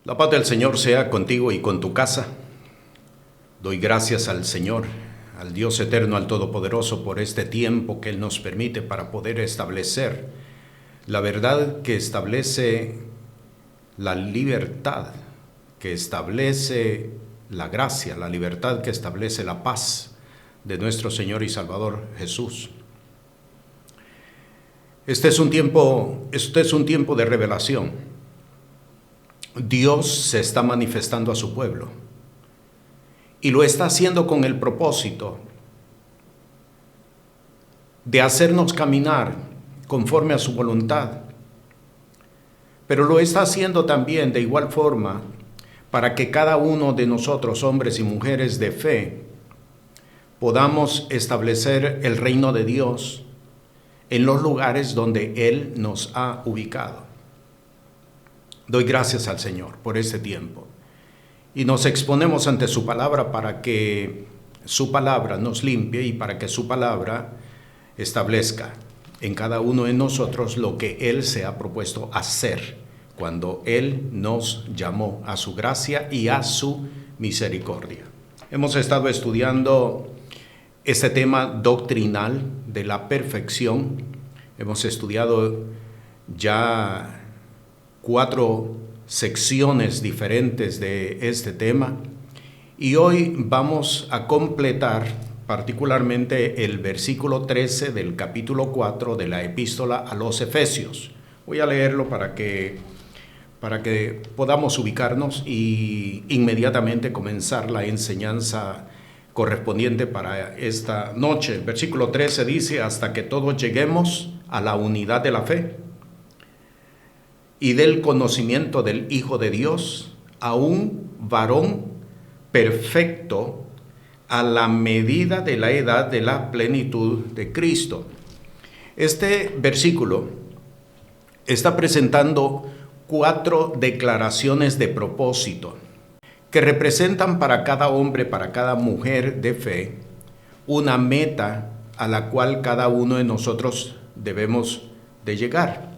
La paz del Señor sea contigo y con tu casa. Doy gracias al Señor, al Dios eterno, al Todopoderoso, por este tiempo que Él nos permite para poder establecer la verdad que establece la libertad, que establece la gracia, la libertad que establece la paz de nuestro Señor y Salvador Jesús. Este es un tiempo de revelación. Dios se está manifestando a su pueblo y lo está haciendo con el propósito de hacernos caminar conforme a su voluntad, pero lo está haciendo también de igual forma para que cada uno de nosotros, hombres y mujeres de fe, podamos establecer el reino de Dios en los lugares donde Él nos ha ubicado. Doy gracias al Señor por este tiempo y nos exponemos ante su palabra para que su palabra nos limpie y para que su palabra establezca en cada uno de nosotros lo que Él se ha propuesto hacer cuando Él nos llamó a su gracia y a su misericordia. Hemos estado estudiando este tema doctrinal de la perfección. Hemos estudiado ya 4 secciones diferentes de este tema y hoy vamos a completar particularmente el versículo 13 del capítulo 4 de la epístola a los Efesios. Voy a leerlo para que podamos ubicarnos y inmediatamente comenzar la enseñanza correspondiente para esta noche. El versículo 13 dice: hasta que todos lleguemos a la unidad de la fe y del conocimiento del Hijo de Dios, a un varón perfecto, a la medida de la edad de la plenitud de Cristo. Este versículo está presentando 4 declaraciones de propósito que representan para cada hombre, para cada mujer de fe, una meta a la cual cada uno de nosotros debemos de llegar.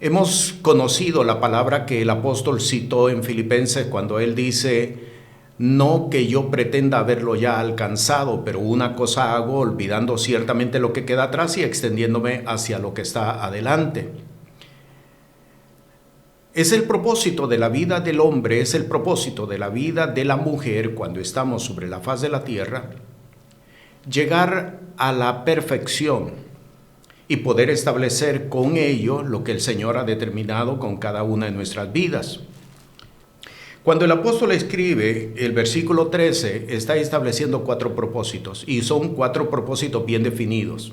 Hemos conocido la palabra que el apóstol citó en Filipenses cuando él dice: no que yo pretenda haberlo ya alcanzado, pero una cosa hago, olvidando ciertamente lo que queda atrás y extendiéndome hacia lo que está adelante. Es el propósito de la vida del hombre, es el propósito de la vida de la mujer cuando estamos sobre la faz de la tierra, llegar a la perfección y poder establecer con ello lo que el Señor ha determinado con cada una de nuestras vidas. Cuando el apóstol escribe el versículo 13, está estableciendo 4 propósitos y son 4 propósitos bien definidos.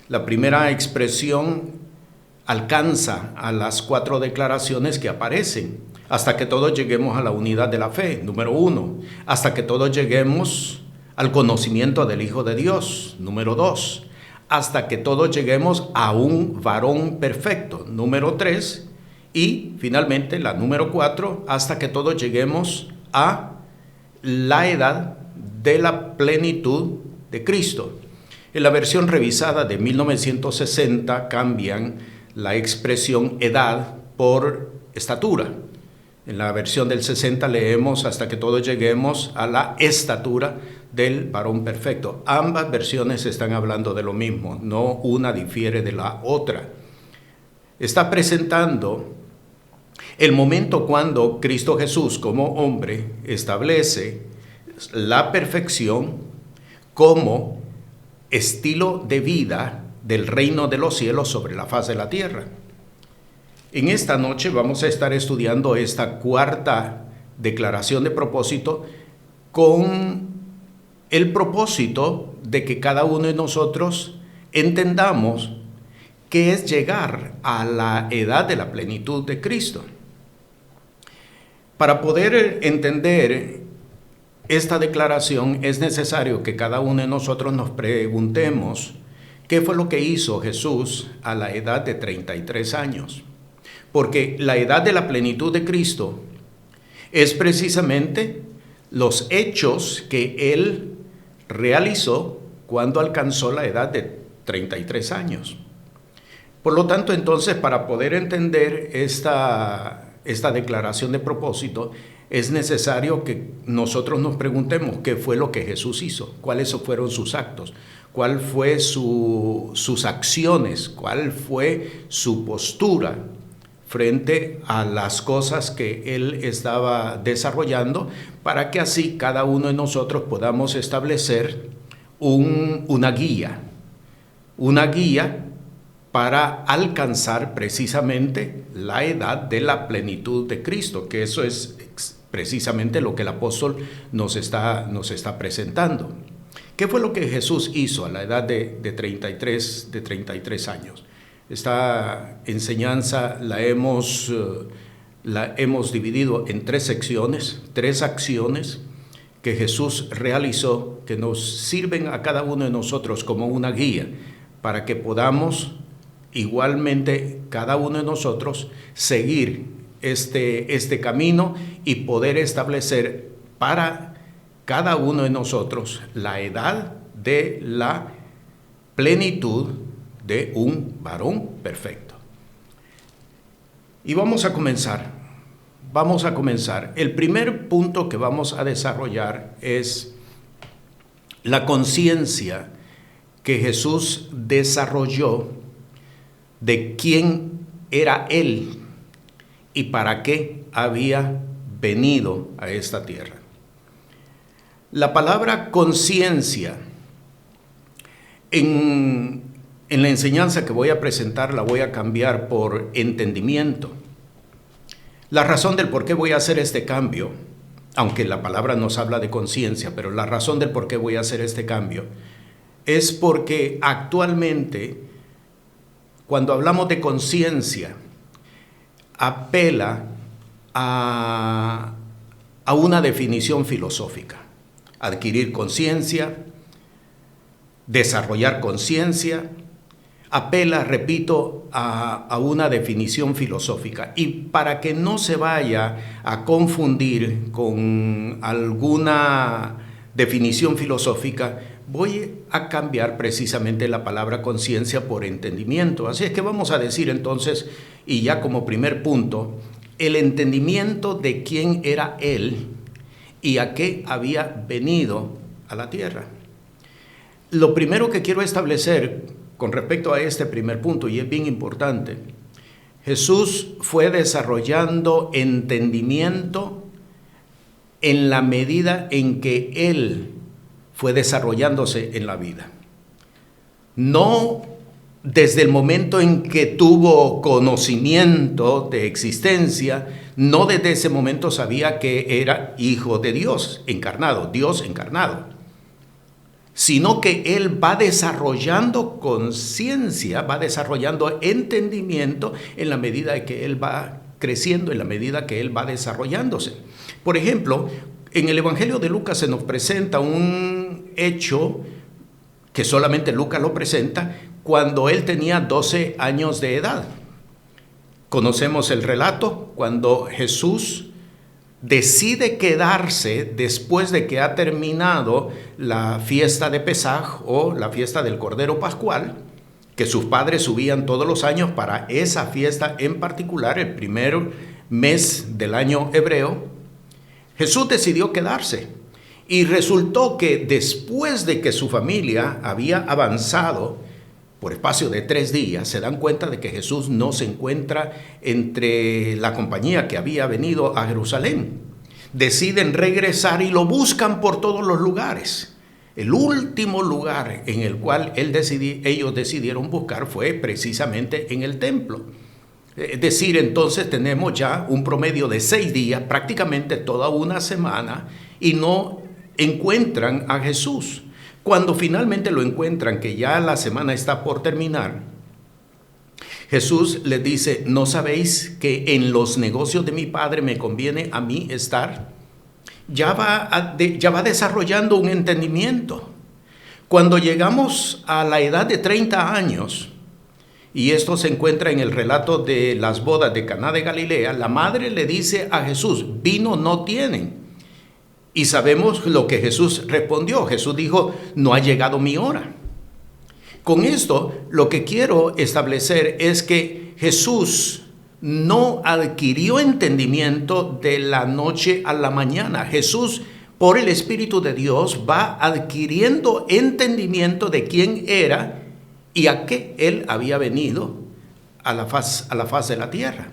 La primera expresión alcanza a las 4 declaraciones que aparecen. Hasta que todos lleguemos a la unidad de la fe, número 1. Hasta que todos lleguemos al conocimiento del Hijo de Dios, número 2. Hasta que todos lleguemos a un varón perfecto, número 3. Y finalmente la número 4, hasta que todos lleguemos a la edad de la plenitud de Cristo. En la versión revisada de 1960 cambian la expresión edad por estatura. En la versión del 60 leemos: hasta que todos lleguemos a la estatura del varón perfecto. Ambas versiones están hablando de lo mismo, no una difiere de la otra. Está presentando el momento cuando Cristo Jesús, como hombre, establece la perfección como estilo de vida del reino de los cielos sobre la faz de la tierra. En esta noche vamos a estar estudiando esta 4ª declaración de propósito con el propósito de que cada uno de nosotros entendamos qué es llegar a la edad de la plenitud de Cristo. Para poder entender esta declaración es necesario que cada uno de nosotros nos preguntemos qué fue lo que hizo Jesús a la edad de 33 años. Porque la edad de la plenitud de Cristo es precisamente los hechos que Él realizó cuando alcanzó la edad de 33 años. Por lo tanto, entonces, para poder entender esta esta declaración de propósito, es necesario que nosotros nos preguntemos qué fue lo que Jesús hizo, cuáles fueron sus actos, cuál fue sus acciones, cuál fue su postura frente a las cosas que Él estaba desarrollando, para que así cada uno de nosotros podamos establecer una guía para alcanzar precisamente la edad de la plenitud de Cristo, que eso es precisamente lo que el apóstol nos está presentando. ¿Qué fue lo que Jesús hizo a la edad de 33 años? Esta enseñanza la hemos dividido en 3 secciones, 3 acciones que Jesús realizó, que nos sirven a cada uno de nosotros como una guía, para que podamos igualmente cada uno de nosotros seguir este camino y poder establecer para cada uno de nosotros la edad de la plenitud de un varón perfecto. Y vamos a comenzar. El primer punto que vamos a desarrollar es la conciencia que Jesús desarrolló de quién era Él y para qué había venido a esta tierra. La palabra conciencia en la enseñanza que voy a presentar la voy a cambiar por entendimiento. La razón del por qué voy a hacer este cambio, aunque la palabra nos habla de conciencia, pero la razón del por qué voy a hacer este cambio es porque actualmente, cuando hablamos de conciencia, apela a una definición filosófica. Adquirir conciencia, desarrollar conciencia, apela, repito, a una definición filosófica. Y para que no se vaya a confundir con alguna definición filosófica, voy a cambiar precisamente la palabra conciencia por entendimiento. Así es que vamos a decir entonces, y ya como primer punto, el entendimiento de quién era Él y a qué había venido a la tierra. Lo primero que quiero establecer con respecto a este primer punto, y es bien importante, Jesús fue desarrollando entendimiento en la medida en que Él fue desarrollándose en la vida. No desde el momento en que tuvo conocimiento de existencia, no desde ese momento sabía que era hijo de Dios encarnado, sino que Él va desarrollando conciencia, va desarrollando entendimiento en la medida en que Él va creciendo, en la medida que Él va desarrollándose. Por ejemplo, en el Evangelio de Lucas se nos presenta un hecho que solamente Lucas lo presenta cuando Él tenía 12 años de edad. Conocemos el relato cuando Jesús decide quedarse después de que ha terminado la fiesta de Pesaj o la fiesta del Cordero Pascual, que sus padres subían todos los años para esa fiesta en particular, el primer mes del año hebreo. Jesús decidió quedarse y resultó que después de que su familia había avanzado por espacio de 3 días, se dan cuenta de que Jesús no se encuentra entre la compañía que había venido a Jerusalén. Deciden regresar y lo buscan por todos los lugares. El último lugar en el cual ellos decidieron buscar fue precisamente en el templo. Es decir, entonces tenemos ya un promedio de 6 días, prácticamente toda una semana, y no encuentran a Jesús. Cuando finalmente lo encuentran, que ya la semana está por terminar, Jesús les dice: ¿no sabéis que en los negocios de mi Padre me conviene a mí estar? Ya va desarrollando un entendimiento. Cuando llegamos a la edad de 30 años, y esto se encuentra en el relato de las bodas de Caná de Galilea, la madre le dice a Jesús: vino no tienen. Y sabemos lo que Jesús respondió. Jesús dijo: no ha llegado mi hora. Con esto, lo que quiero establecer es que Jesús no adquirió entendimiento de la noche a la mañana. Jesús, por el Espíritu de Dios, va adquiriendo entendimiento de quién era y a qué Él había venido a la faz de la tierra.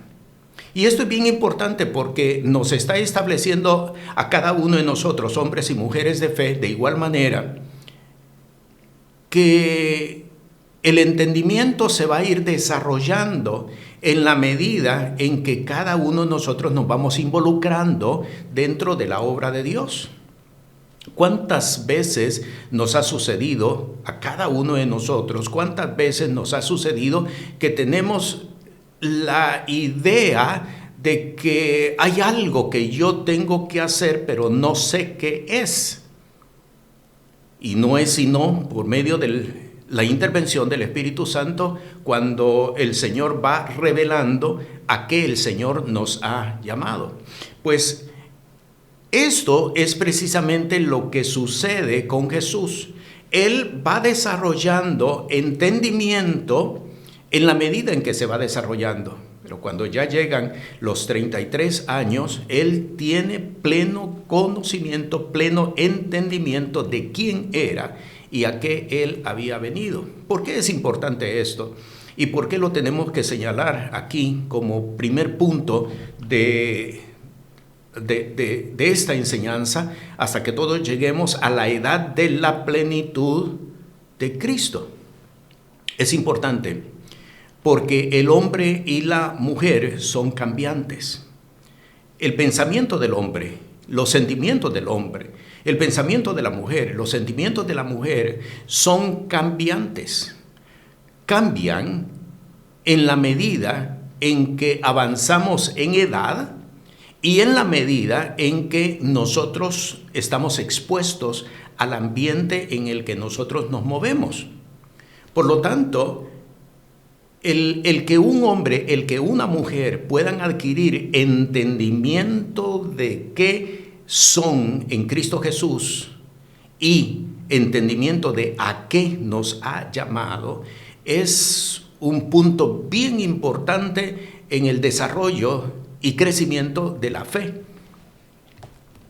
Y esto es bien importante porque nos está estableciendo a cada uno de nosotros, hombres y mujeres de fe, de igual manera, que el entendimiento se va a ir desarrollando en la medida en que cada uno de nosotros nos vamos involucrando dentro de la obra de Dios. ¿Cuántas veces nos ha sucedido a cada uno de nosotros? ¿Cuántas veces nos ha sucedido que tenemos la idea de que hay algo que yo tengo que hacer, pero no sé qué es? Y no es sino por medio de la intervención del Espíritu Santo cuando el Señor va revelando a qué el Señor nos ha llamado. Pues esto es precisamente lo que sucede con Jesús. Él va desarrollando entendimiento en la medida en que se va desarrollando. Pero cuando ya llegan los 33 años, Él tiene pleno conocimiento, pleno entendimiento de quién era y a qué Él había venido. ¿Por qué es importante esto? ¿Y por qué lo tenemos que señalar aquí como primer punto de esta enseñanza hasta que todos lleguemos a la edad de la plenitud de Cristo? Es importante porque el hombre y la mujer son cambiantes. El pensamiento del hombre, los sentimientos del hombre, el pensamiento de la mujer, los sentimientos de la mujer son cambiantes. Cambian en la medida en que avanzamos en edad y en la medida en que nosotros estamos expuestos al ambiente en el que nosotros nos movemos. Por lo tanto, el que un hombre, el que una mujer puedan adquirir entendimiento de qué son en Cristo Jesús y entendimiento de a qué nos ha llamado, es un punto bien importante en el desarrollo y crecimiento de la fe.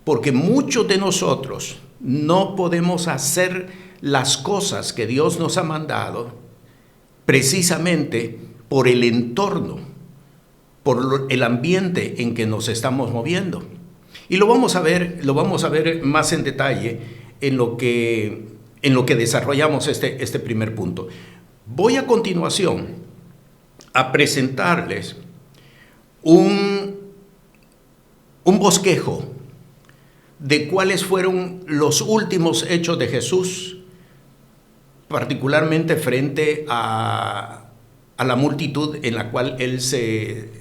Porque muchos de nosotros no podemos hacer las cosas que Dios nos ha mandado precisamente por el entorno, por el ambiente en que nos estamos moviendo. Y lo vamos a ver más en detalle en lo que desarrollamos este primer punto. Voy a continuación a presentarles un bosquejo de cuáles fueron los últimos hechos de Jesús, particularmente frente a la multitud en la cual él se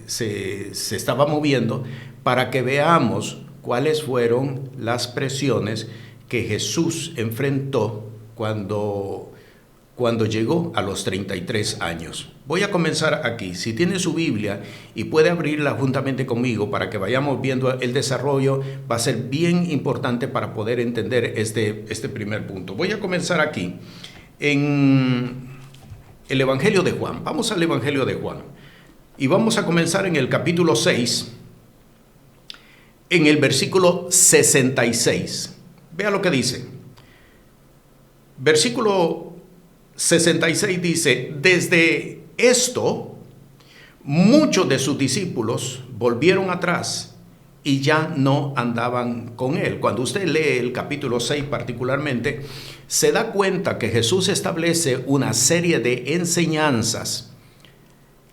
estaba moviendo, para que veamos cuáles fueron las presiones que Jesús enfrentó cuando llegó a los 33 años. Voy a comenzar aquí. Si tiene su Biblia y puede abrirla juntamente conmigo para que vayamos viendo el desarrollo, va a ser bien importante para poder entender este primer punto. Voy a comenzar aquí en el Evangelio de Juan. Vamos al Evangelio de Juan y vamos a comenzar en el capítulo 6, en el versículo 66. Vea lo que dice. Versículo 66 dice: desde esto, muchos de sus discípulos volvieron atrás y ya no andaban con él. Cuando usted lee el capítulo 6 particularmente, se da cuenta que Jesús establece una serie de enseñanzas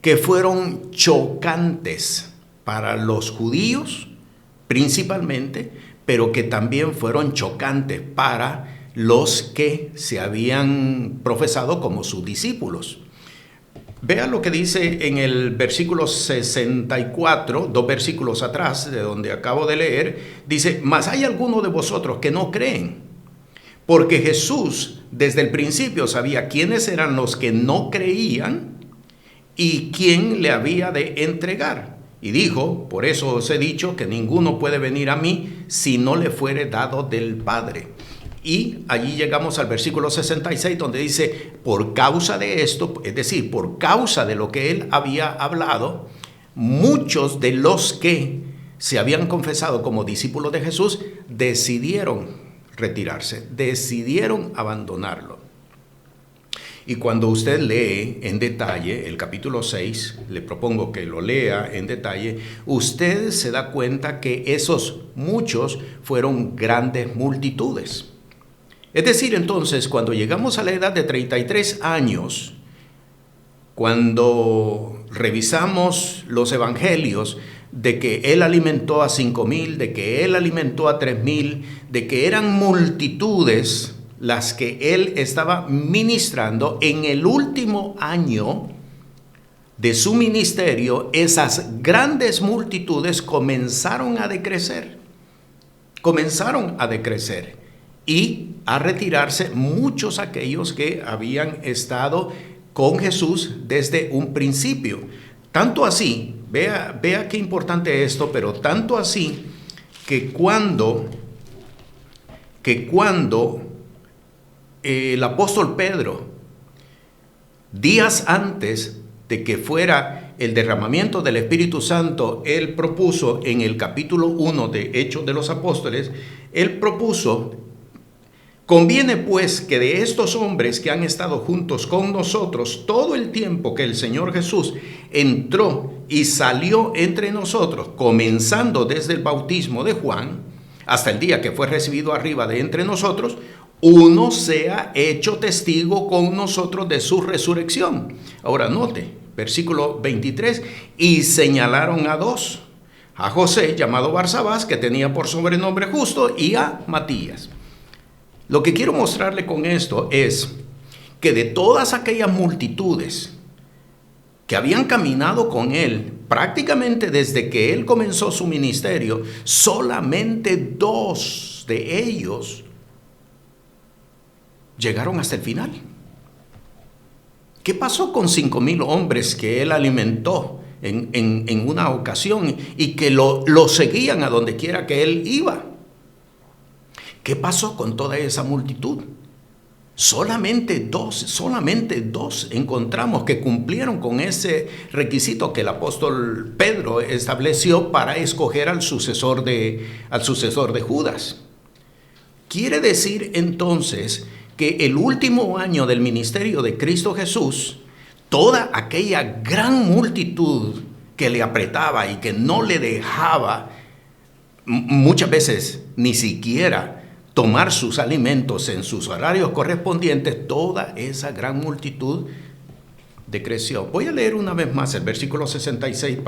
que fueron chocantes para los judíos principalmente, pero que también fueron chocantes para los que se habían profesado como sus discípulos. Vean lo que dice en el versículo 64, 2 versículos atrás de donde acabo de leer. Dice: mas hay algunos de vosotros que no creen, porque Jesús desde el principio sabía quiénes eran los que no creían y quién le había de entregar. Y dijo: por eso os he dicho que ninguno puede venir a mí si no le fuere dado del Padre. Y allí llegamos al versículo 66, donde dice: por causa de esto, es decir, por causa de lo que él había hablado, muchos de los que se habían confesado como discípulos de Jesús decidieron retirarse, decidieron abandonarlo. Y cuando usted lee en detalle el capítulo 6, le propongo que lo lea en detalle, usted se da cuenta que esos muchos fueron grandes multitudes. Es decir, entonces, cuando llegamos a la edad de 33 años, cuando revisamos los evangelios de que él alimentó a 5,000, de que él alimentó a 3,000, de que eran multitudes las que él estaba ministrando, en el último año de su ministerio, esas grandes multitudes comenzaron a decrecer y a retirarse muchos aquellos que habían estado con Jesús desde un principio. Tanto así, vea qué importante esto, pero tanto así que cuando el apóstol Pedro, días antes de que fuera el derramamiento del Espíritu Santo, él propuso en el capítulo 1 de Hechos de los Apóstoles, él propuso: conviene pues que de estos hombres que han estado juntos con nosotros todo el tiempo que el Señor Jesús entró y salió entre nosotros, comenzando desde el bautismo de Juan hasta el día que fue recibido arriba de entre nosotros, uno sea hecho testigo con nosotros de su resurrección. Ahora note, versículo 23, y señalaron a dos, a José, llamado Barsabás, que tenía por sobrenombre Justo, y a Matías. Lo que quiero mostrarle con esto es que de todas aquellas multitudes que habían caminado con él prácticamente desde que él comenzó su ministerio, solamente 2 de ellos llegaron hasta el final. ¿Qué pasó con 5,000 hombres que él alimentó en una ocasión y que lo seguían a donde quiera que él iba? ¿Qué pasó con toda esa multitud? Solamente dos encontramos que cumplieron con ese requisito que el apóstol Pedro estableció para escoger al sucesor de Judas. Quiere decir entonces que el último año del ministerio de Cristo Jesús, toda aquella gran multitud que le apretaba y que no le dejaba muchas veces ni siquiera tomar sus alimentos en sus horarios correspondientes, toda esa gran multitud decreció. Voy a leer una vez más el versículo 66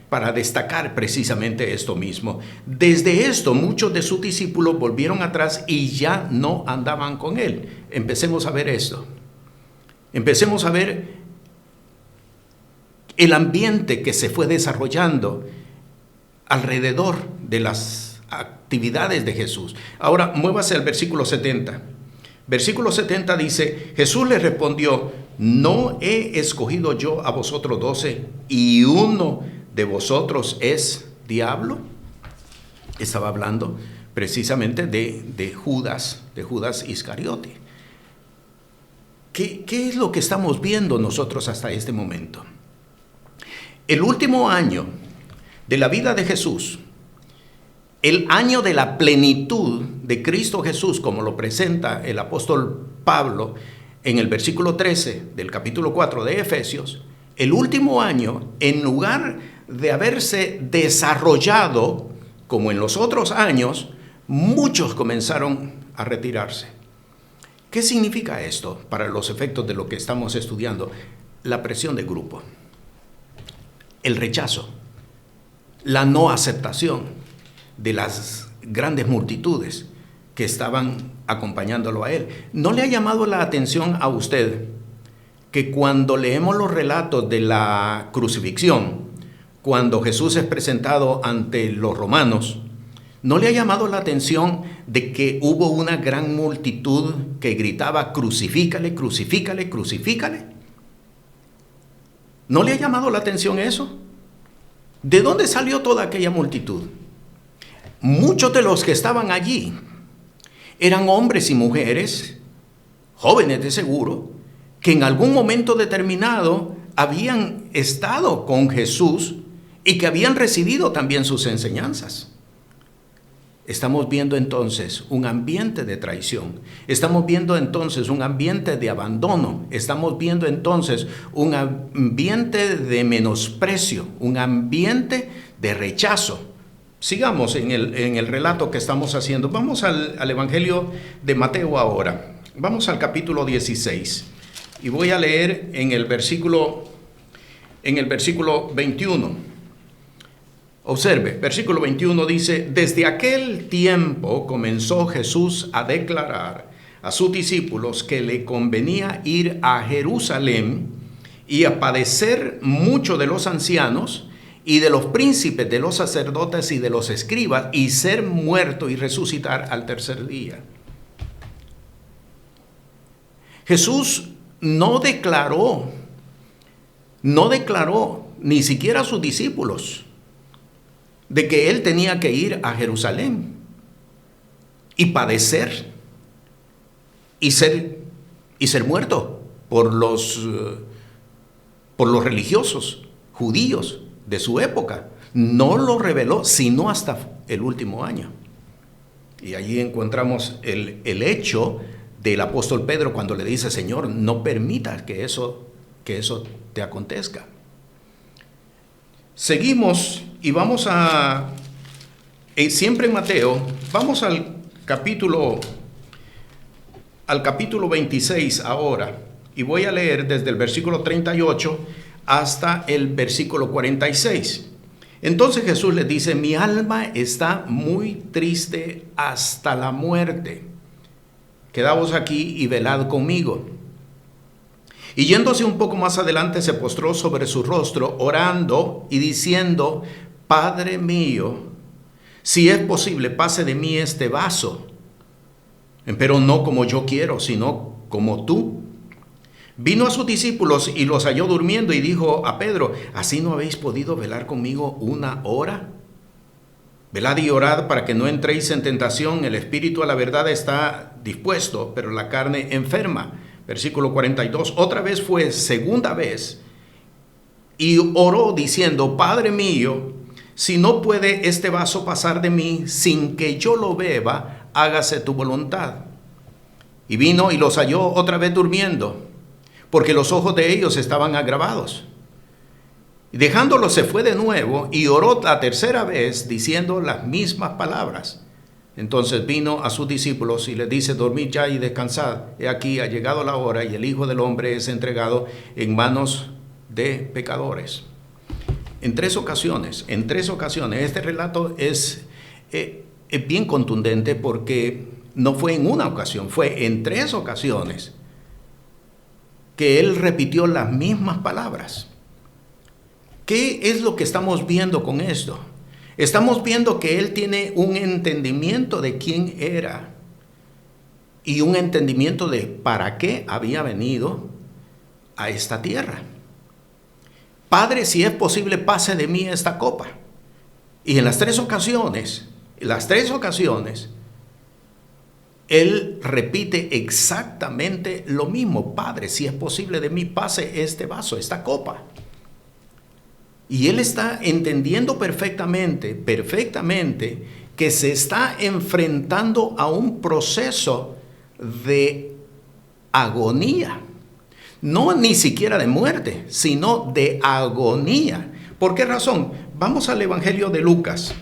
para destacar precisamente esto mismo. Desde esto, muchos de sus discípulos volvieron atrás y ya no andaban con él. Empecemos a ver esto. Empecemos a ver el ambiente que se fue desarrollando alrededor de las actividades de Jesús. Ahora, muévase al versículo 70. Versículo 70 dice: Jesús les respondió: ¿no he escogido yo a vosotros 12 y uno de vosotros es diablo? Estaba hablando precisamente de Judas Iscariote. ¿Qué es lo que estamos viendo nosotros hasta este momento? El último año de la vida de Jesús, el año de la plenitud de Cristo Jesús, como lo presenta el apóstol Pablo en el versículo 13 del capítulo 4 de Efesios, el último año, en lugar de haberse desarrollado como en los otros años, muchos comenzaron a retirarse. ¿Qué significa esto para los efectos de lo que estamos estudiando? La presión de grupo, el rechazo, la no aceptación de las grandes multitudes que estaban acompañándolo a él. ¿No le ha llamado la atención a usted que cuando leemos los relatos de la crucifixión, cuando Jesús es presentado ante los romanos, ¿no le ha llamado la atención de que hubo una gran multitud que gritaba: crucifícale, crucifícale, crucifícale? ¿No le ha llamado la atención eso? ¿De dónde salió toda aquella multitud? Muchos de los que estaban allí eran hombres y mujeres, jóvenes de seguro, que en algún momento determinado habían estado con Jesús y que habían recibido también sus enseñanzas. Estamos viendo entonces un ambiente de traición. Estamos viendo entonces un ambiente de abandono. Estamos viendo entonces un ambiente de menosprecio, un ambiente de rechazo. Sigamos en el relato que estamos haciendo. Vamos al Evangelio de Mateo ahora. Vamos al capítulo 16. Y voy a leer en el versículo 21. Observe, versículo 21 dice: desde aquel tiempo comenzó Jesús a declarar a sus discípulos que le convenía ir a Jerusalén y a padecer mucho de los ancianos y de los príncipes, de los sacerdotes y de los escribas, y ser muerto y resucitar al tercer día. Jesús no declaró ni siquiera a sus discípulos de que él tenía que ir a Jerusalén y padecer y ser muerto por los religiosos judíos de su época. No lo reveló sino hasta el último año. Y allí encontramos el hecho del apóstol Pedro cuando le dice: Señor, no permitas que eso te acontezca. Seguimos y vamos siempre en Mateo, vamos al capítulo 26 ahora, y voy a leer desde el versículo 38 hasta el versículo 46. Entonces Jesús les dice: mi alma está muy triste hasta la muerte. Quedaos aquí y velad conmigo. Y yéndose un poco más adelante, se postró sobre su rostro, orando y diciendo: Padre mío, si es posible, pase de mí este vaso, pero no como yo quiero, sino como tú. Vino a sus discípulos y los halló durmiendo, y dijo a Pedro: ¿así no habéis podido velar conmigo una hora? Velad y orad para que no entréis en tentación. El espíritu a la verdad está dispuesto, pero la carne enferma. Versículo 42, otra vez fue, segunda vez, y oró diciendo: Padre mío, si no puede este vaso pasar de mí sin que yo lo beba, hágase tu voluntad. Y vino y los halló otra vez durmiendo, porque los ojos de ellos estaban agravados. Y dejándolos se fue de nuevo y oró la tercera vez diciendo las mismas palabras. Entonces vino a sus discípulos y les dice: dormid ya y descansad. He aquí, ha llegado la hora y el Hijo del Hombre es entregado en manos de pecadores. En tres ocasiones, este relato es bien contundente, porque no fue en una ocasión, fue en tres ocasiones que él repitió las mismas palabras. ¿Qué es lo que estamos viendo con esto? Estamos viendo que él tiene un entendimiento de quién era y un entendimiento de para qué había venido a esta tierra. Padre, si es posible, pase de mí esta copa. Y en las tres ocasiones, él repite exactamente lo mismo. Padre, si es posible de mí, pase este vaso, esta copa. Y él está entendiendo perfectamente que se está enfrentando a un proceso de agonía. No ni siquiera de muerte, sino de agonía. ¿Por qué razón? Vamos al Evangelio de Lucas.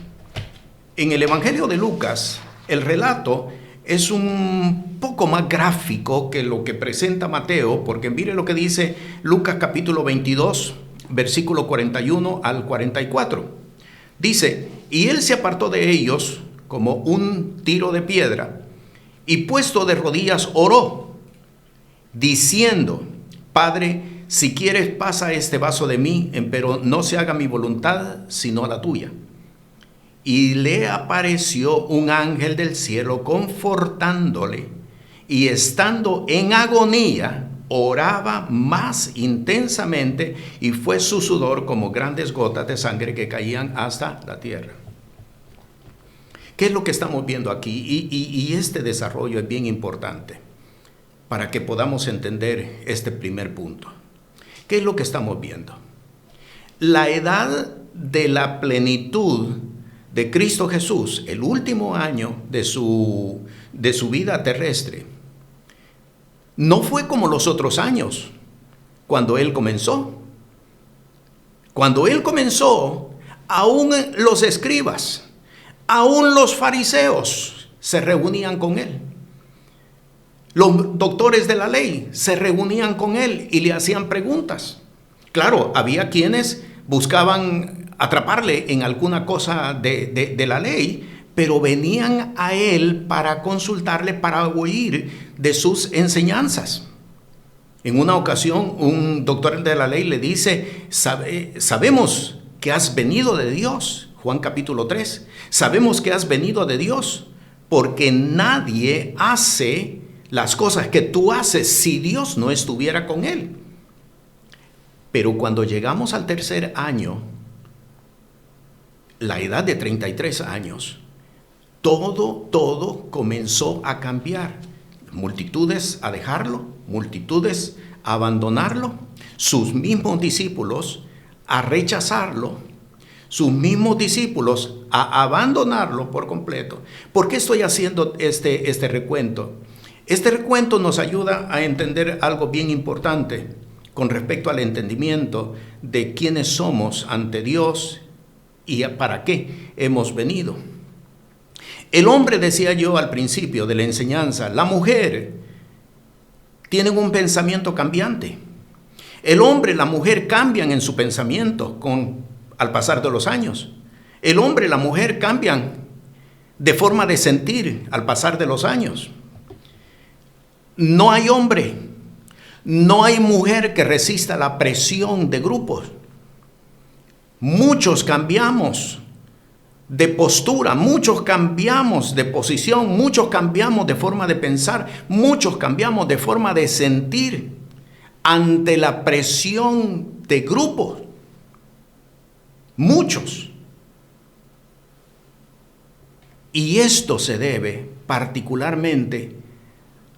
En el Evangelio de Lucas, el relato es un poco más gráfico que lo que presenta Mateo, porque mire lo que dice Lucas capítulo 22, versículo 41 al 44. Dice: y él se apartó de ellos como un tiro de piedra, y puesto de rodillas oró, diciendo: Padre, si quieres, pasa este vaso de mí, pero no se haga mi voluntad, sino la tuya. Y le apareció un ángel del cielo confortándole, y estando en agonía, oraba más intensamente, y fue su sudor como grandes gotas de sangre que caían hasta la tierra. ¿Qué es lo que estamos viendo aquí? Y este desarrollo es bien importante para que podamos entender este primer punto. ¿Qué es lo que estamos viendo? La edad de la plenitud de Cristo Jesús, el último año de su vida terrestre, no fue como los otros años cuando Él comenzó. Cuando Él comenzó, aún los escribas, aún los fariseos se reunían con Él. Los doctores de la ley se reunían con Él y le hacían preguntas. Claro, había quienes buscaban atraparle en alguna cosa de la ley, pero venían a Él para consultarle, para oír de sus enseñanzas. En una ocasión, un doctor de la ley le dice: sabemos que has venido de Dios. Juan capítulo 3. Sabemos que has venido de Dios, porque nadie hace las cosas que tú haces si Dios no estuviera con él. Pero cuando llegamos al tercer año, la edad de 33 años, todo comenzó a cambiar. Multitudes a dejarlo, multitudes a abandonarlo, sus mismos discípulos a rechazarlo, sus mismos discípulos a abandonarlo por completo. ¿Por qué estoy haciendo este recuento? Este recuento nos ayuda a entender algo bien importante con respecto al entendimiento de quiénes somos ante Dios y para qué hemos venido. El hombre, decía yo al principio de la enseñanza, la mujer, tienen un pensamiento cambiante. El hombre y la mujer cambian en su pensamiento al pasar de los años. El hombre y la mujer cambian de forma de sentir al pasar de los años. No hay hombre, no hay mujer que resista la presión de grupos. Muchos cambiamos de postura, muchos cambiamos de posición, muchos cambiamos de forma de pensar, muchos cambiamos de forma de sentir ante la presión de grupos. Muchos. Y esto se debe particularmente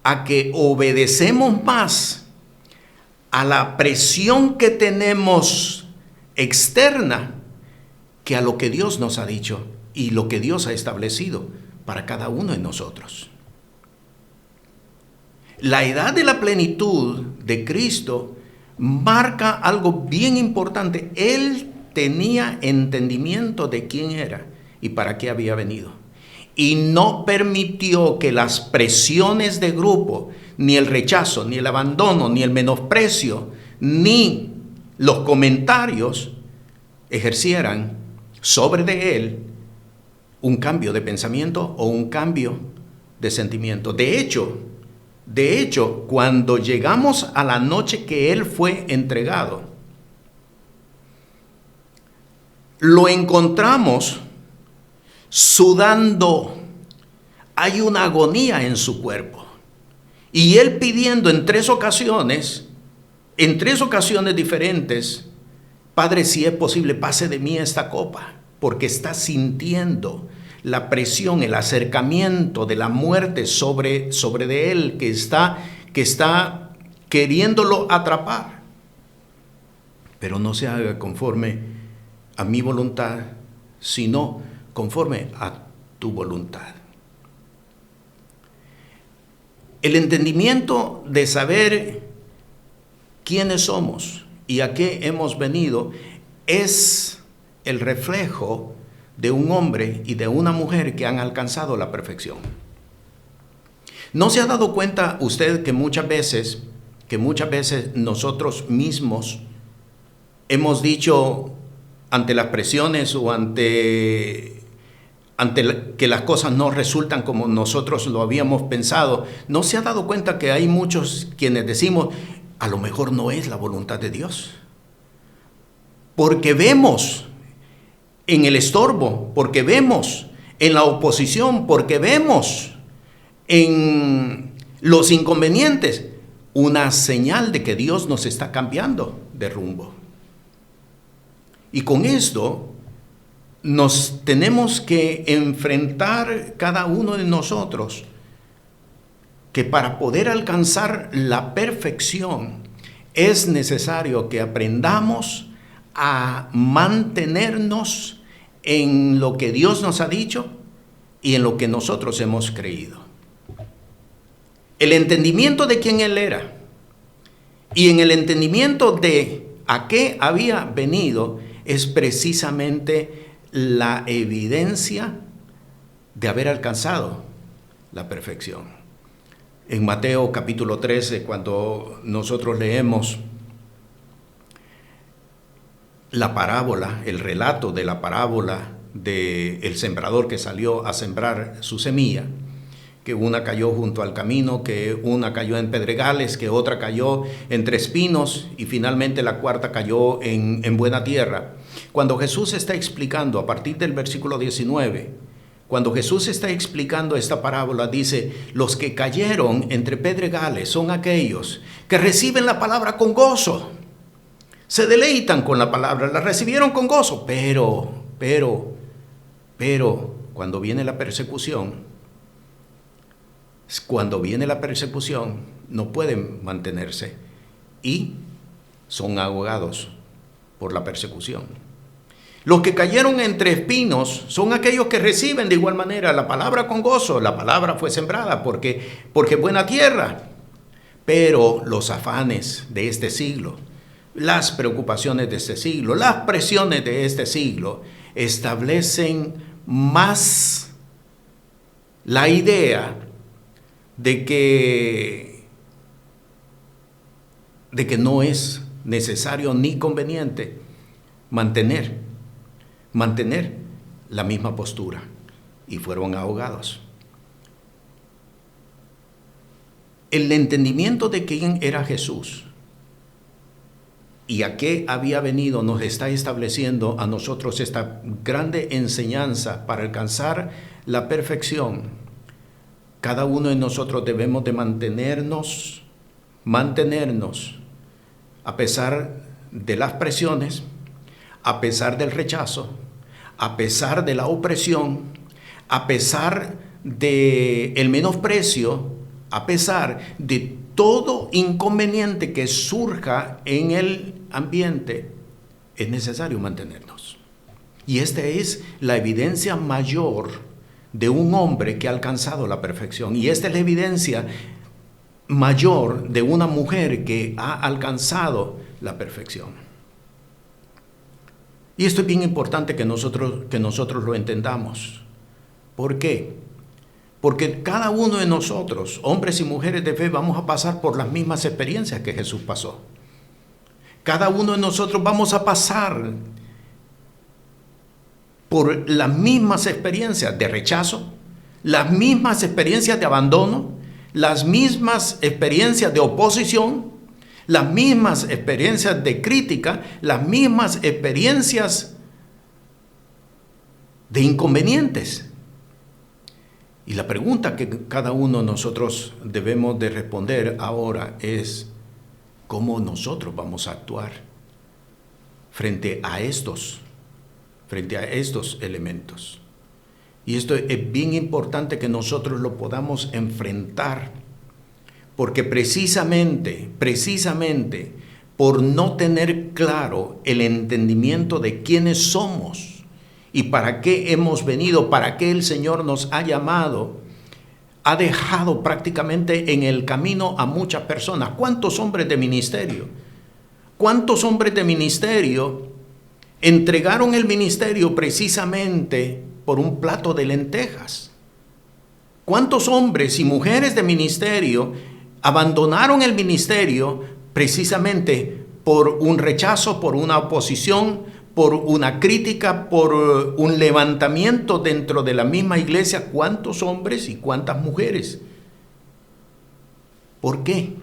a que obedecemos más a la presión que tenemos externa que a lo que Dios nos ha dicho y lo que Dios ha establecido para cada uno de nosotros. La edad de la plenitud de Cristo marca algo bien importante. Él tenía entendimiento de quién era y para qué había venido. Y no permitió que las presiones de grupo, ni el rechazo, ni el abandono, ni el menosprecio, ni los comentarios ejercieran sobre de él un cambio de pensamiento o un cambio de sentimiento. De hecho, cuando llegamos a la noche que él fue entregado, lo encontramos sudando. Hay una agonía en su cuerpo. Y él pidiendo en tres ocasiones diferentes: Padre, si es posible, pase de mí esta copa, porque está sintiendo la presión, el acercamiento de la muerte sobre de él, que está queriéndolo atrapar. Pero no se haga conforme a mi voluntad, sino conforme a tu voluntad. El entendimiento de saber quiénes somos y a qué hemos venido es el reflejo de un hombre y de una mujer que han alcanzado la perfección. ¿No se ha dado cuenta usted que muchas veces nosotros mismos hemos dicho ante las presiones o ante que las cosas no resultan como nosotros lo habíamos pensado? ¿No se ha dado cuenta que hay muchos quienes decimos: a lo mejor no es la voluntad de Dios? Porque vemos en el estorbo, porque vemos en la oposición, porque vemos en los inconvenientes una señal de que Dios nos está cambiando de rumbo. Y con esto nos tenemos que enfrentar cada uno de nosotros, que para poder alcanzar la perfección es necesario que aprendamos a mantenernos en lo que Dios nos ha dicho y en lo que nosotros hemos creído. El entendimiento de quién Él era y en el entendimiento de a qué había venido es precisamente la evidencia de haber alcanzado la perfección. En Mateo capítulo 13, cuando nosotros leemos la parábola, el relato de la parábola del sembrador que salió a sembrar su semilla, que una cayó junto al camino, que una cayó en pedregales, que otra cayó entre espinos y finalmente la cuarta cayó en buena tierra. Cuando Jesús está explicando a partir del versículo 19, cuando Jesús está explicando esta parábola, dice, los que cayeron entre pedregales son aquellos que reciben la palabra con gozo. Se deleitan con la palabra, la recibieron con gozo, pero, cuando viene la persecución, no pueden mantenerse y son ahogados por la persecución. Los que cayeron entre espinos son aquellos que reciben de igual manera la palabra con gozo. La palabra fue sembrada porque buena tierra, pero los afanes de este siglo, las preocupaciones de este siglo, las presiones de este siglo establecen más la idea de que no es necesario ni conveniente mantener la misma postura, y fueron ahogados. El entendimiento de quién era Jesús y a qué había venido nos está estableciendo a nosotros esta grande enseñanza para alcanzar la perfección. Cada uno de nosotros debemos de mantenernos a pesar de las presiones, a pesar del rechazo, a pesar de la opresión, a pesar del menosprecio, a pesar de todo inconveniente que surja en el ambiente, es necesario mantenernos. Y esta es la evidencia mayor de un hombre que ha alcanzado la perfección. Y esta es la evidencia mayor de una mujer que ha alcanzado la perfección. Y esto es bien importante que nosotros lo entendamos. ¿Por qué? Porque cada uno de nosotros, hombres y mujeres de fe, vamos a pasar por las mismas experiencias que Jesús pasó. Cada uno de nosotros vamos a pasar por las mismas experiencias de rechazo, las mismas experiencias de abandono, las mismas experiencias de oposición, las mismas experiencias de crítica, las mismas experiencias de inconvenientes. Y la pregunta que cada uno de nosotros debemos de responder ahora es, ¿cómo nosotros vamos a actuar frente a estos elementos? Y esto es bien importante que nosotros lo podamos enfrentar, porque precisamente por no tener claro el entendimiento de quiénes somos y para qué hemos venido, para qué el Señor nos ha llamado, ha dejado prácticamente en el camino a muchas personas. ¿Cuántos hombres de ministerio? ¿Cuántos hombres de ministerio entregaron el ministerio precisamente por un plato de lentejas? ¿Cuántos hombres y mujeres de ministerio abandonaron el ministerio precisamente por un rechazo, por una oposición, por una crítica, por un levantamiento dentro de la misma iglesia? ¿Cuántos hombres y cuántas mujeres? ¿Por qué?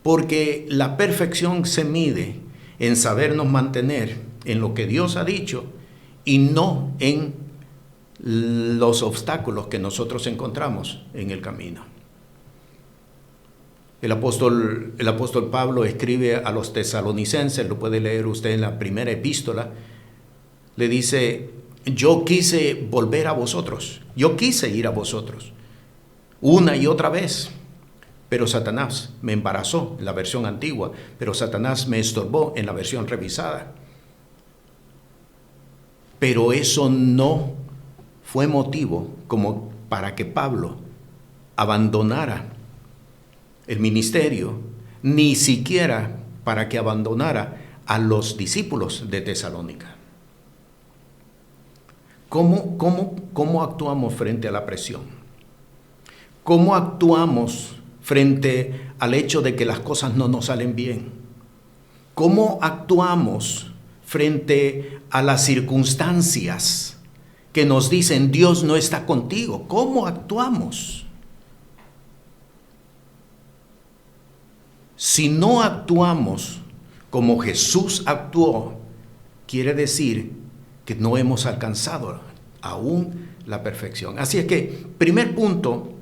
Porque la perfección se mide en sabernos mantener en lo que Dios ha dicho y no en los obstáculos que nosotros encontramos en el camino. El apóstol Pablo escribe a los tesalonicenses, lo puede leer usted en la primera epístola, le dice, yo quise volver a vosotros, yo quise ir a vosotros, una y otra vez, pero Satanás me embarazó, en la versión antigua, pero Satanás me estorbó en la versión revisada. Pero eso no fue motivo como para que Pablo abandonara el ministerio, ni siquiera para que abandonara a los discípulos de Tesalónica. ¿Cómo actuamos frente a la presión? ¿Cómo actuamos frente al hecho de que las cosas no nos salen bien? ¿Cómo actuamos frente a las circunstancias que nos dicen Dios no está contigo? ¿Cómo actuamos? Si no actuamos como Jesús actuó, quiere decir que no hemos alcanzado aún la perfección. Así es que, primer punto,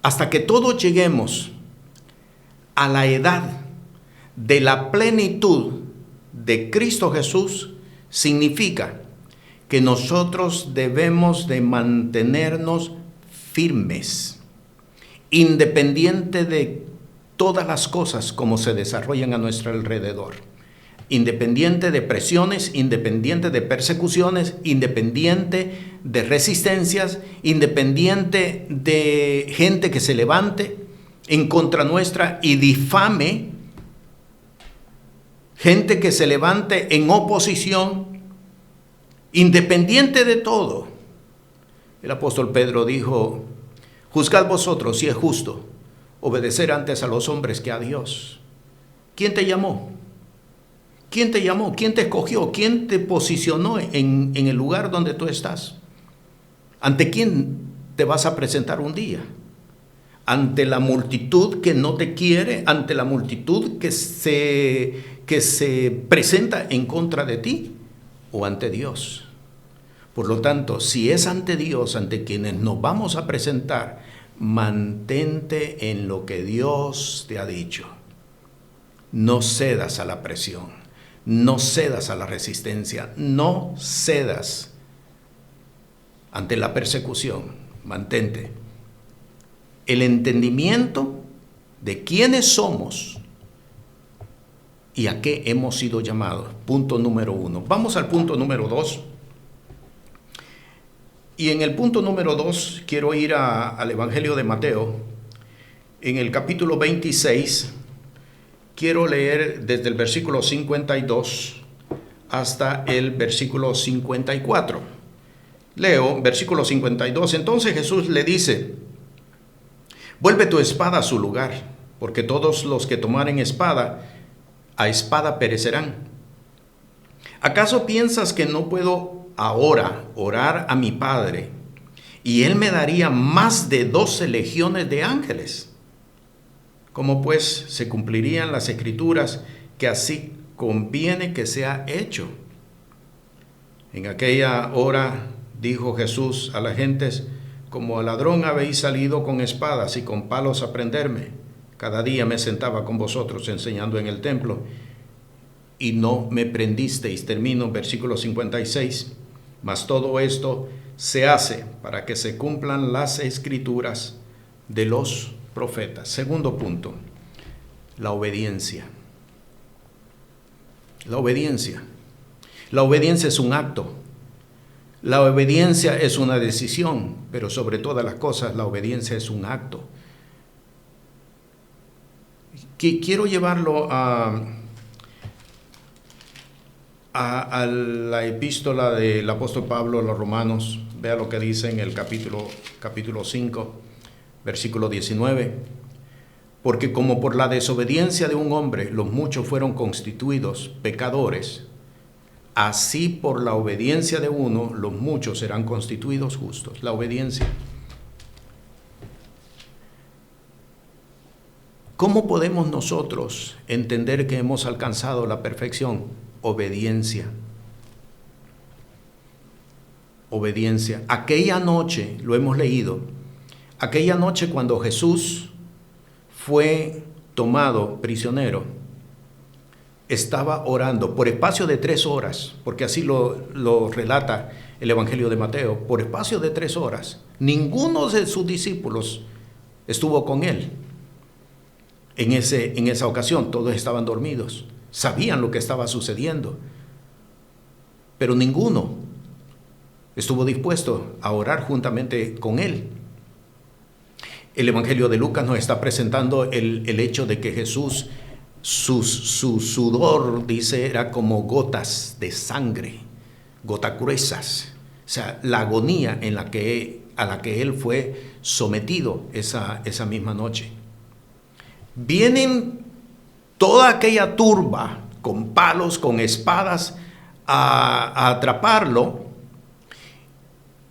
hasta que todos lleguemos a la edad de la plenitud de Cristo Jesús, significa que nosotros debemos de mantenernos firmes, independiente de todas las cosas como se desarrollan a nuestro alrededor, independiente de presiones, independiente de persecuciones, independiente de resistencias, independiente de gente que se levante en contra nuestra y difame, gente que se levante en oposición, independiente de todo. El apóstol Pedro dijo: juzgad vosotros si es justo obedecer antes a los hombres que a Dios. ¿Quién te llamó? ¿Quién te llamó? ¿Quién te escogió? ¿Quién te posicionó en el lugar donde tú estás? ¿Ante quién te vas a presentar un día? ¿Ante la multitud que no te quiere? ¿Ante la multitud que se presenta en contra de ti? ¿O ante Dios? Por lo tanto, si es ante Dios, ante quienes nos vamos a presentar, mantente en lo que Dios te ha dicho. No cedas a la presión, no cedas a la resistencia, no cedas ante la persecución. Mantente. El entendimiento de quiénes somos y a qué hemos sido llamados. Punto número 1. Vamos al punto número 2. Y en el punto número 2 quiero ir al Evangelio de Mateo. En el capítulo 26, quiero leer desde el versículo 52 hasta el versículo 54. Leo, versículo 52. Entonces Jesús le dice: vuelve tu espada a su lugar, porque todos los que tomaren espada, a espada perecerán. ¿Acaso piensas que no puedo ahora orar a mi Padre, y Él me daría más de 12 legiones de ángeles? ¿Cómo pues se cumplirían las Escrituras que así conviene que sea hecho? En aquella hora dijo Jesús a las gentes: como a ladrón habéis salido con espadas y con palos a prenderme. Cada día me sentaba con vosotros enseñando en el templo, y no me prendisteis. Termino versículo 56. Mas todo esto se hace para que se cumplan las Escrituras de los profetas. Segundo punto, la obediencia. La obediencia. La obediencia es un acto. La obediencia es una decisión, pero sobre todas las cosas, la obediencia es un acto. Quiero llevarlo a la epístola del apóstol Pablo a los Romanos. Vea lo que dice en el capítulo 5, versículo 19. Porque como por la desobediencia de un hombre los muchos fueron constituidos pecadores, así por la obediencia de uno los muchos serán constituidos justos. La obediencia. ¿Cómo podemos nosotros entender que hemos alcanzado la perfección? Obediencia. Obediencia. Aquella noche, lo hemos leído, aquella noche cuando Jesús fue tomado prisionero, estaba orando por espacio de 3 horas, porque así lo relata el Evangelio de Mateo, por espacio de 3 horas. Ninguno de sus discípulos estuvo con él en esa ocasión. Todos estaban dormidos, sabían lo que estaba sucediendo, pero ninguno estuvo dispuesto a orar juntamente con él. El Evangelio de Lucas nos está presentando el hecho de que Jesús, su sudor, dice, era como gotas de sangre, gotas gruesas. O sea, la agonía a la que él fue sometido esa misma noche. Vienen toda aquella turba con palos, con espadas, a atraparlo,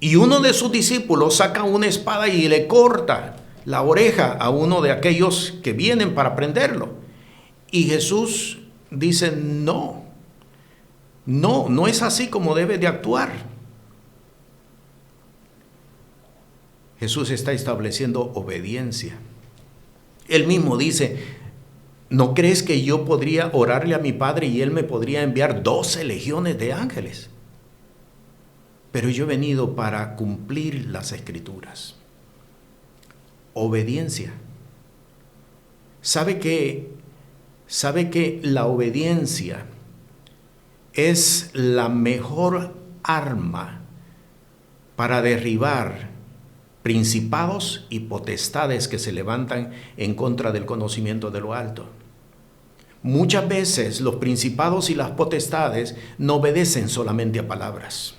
y uno de sus discípulos saca una espada y le corta la oreja a uno de aquellos que vienen para prenderlo. Y Jesús dice, no es así como debe de actuar. Jesús está estableciendo obediencia. Él mismo dice, ¿no crees que yo podría orarle a mi Padre y Él me podría enviar 12 legiones de ángeles? Pero yo he venido para cumplir las Escrituras. Obediencia. ¿Sabe que la obediencia es la mejor arma para derribar principados y potestades que se levantan en contra del conocimiento de lo alto? Muchas veces los principados y las potestades no obedecen solamente a palabras.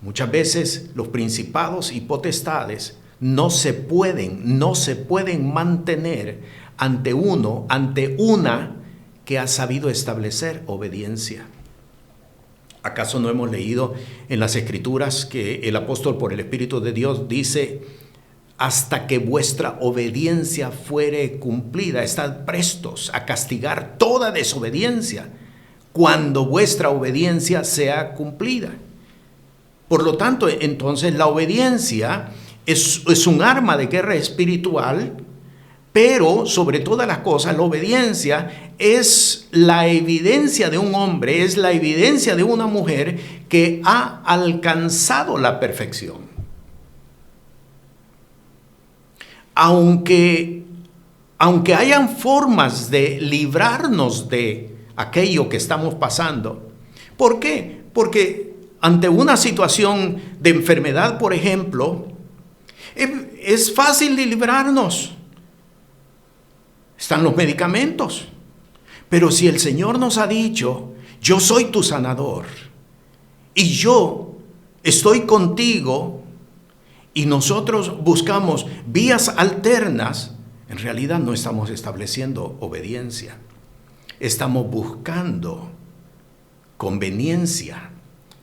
Muchas veces los principados y potestades no se pueden mantener ante una que ha sabido establecer obediencia. ¿Acaso no hemos leído en las Escrituras que el apóstol por el Espíritu de Dios dice, hasta que vuestra obediencia fuere cumplida, estad prestos a castigar toda desobediencia cuando vuestra obediencia sea cumplida? Por lo tanto, entonces la obediencia es un arma de guerra espiritual, pero sobre todas las cosas la obediencia es la evidencia de un hombre, es la evidencia de una mujer que ha alcanzado la perfección. Aunque hayan formas de librarnos de aquello que estamos pasando. ¿Por qué? Porque ante una situación de enfermedad, por ejemplo, es fácil de librarnos. Están los medicamentos. Pero si el Señor nos ha dicho, yo soy tu sanador y yo estoy contigo, y nosotros buscamos vías alternas, en realidad no estamos estableciendo obediencia. Estamos buscando conveniencia,